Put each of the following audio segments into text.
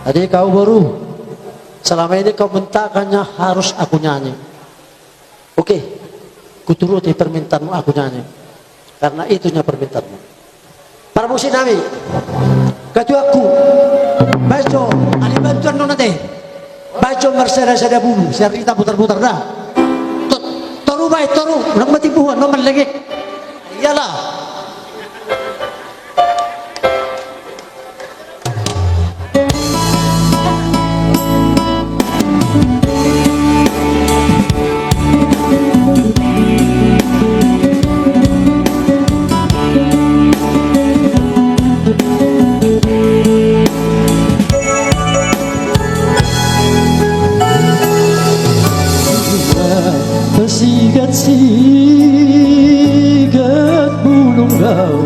Jadi kau baru selama ini kau mintakannya harus aku nyanyi. Oke, kuturuti permintaanmu, aku nyanyi. Karena itunya permintaanmu. Para musik nami, ketuaku, baca, ada bantuan dong nanti. Baca berseda-seda bulu, saya kita putar-putar dah. Toru baik, toru, orang mati buah, nomor lagi. Iyalah. Sigat bulong raw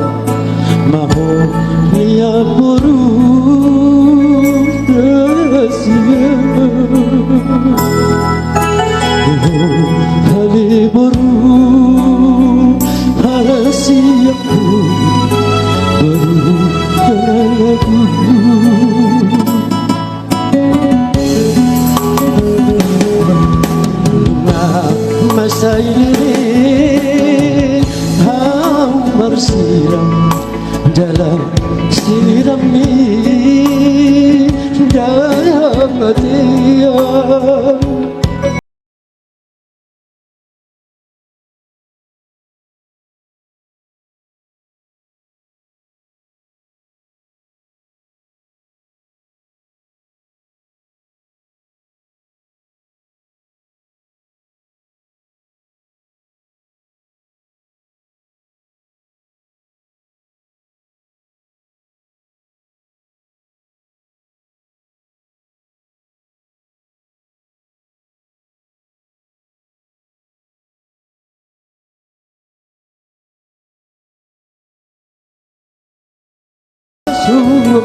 maho niya puro siya haliburu siya baru kalagu masa ini kau bersiram dalam sirami dalam hati. Sungguh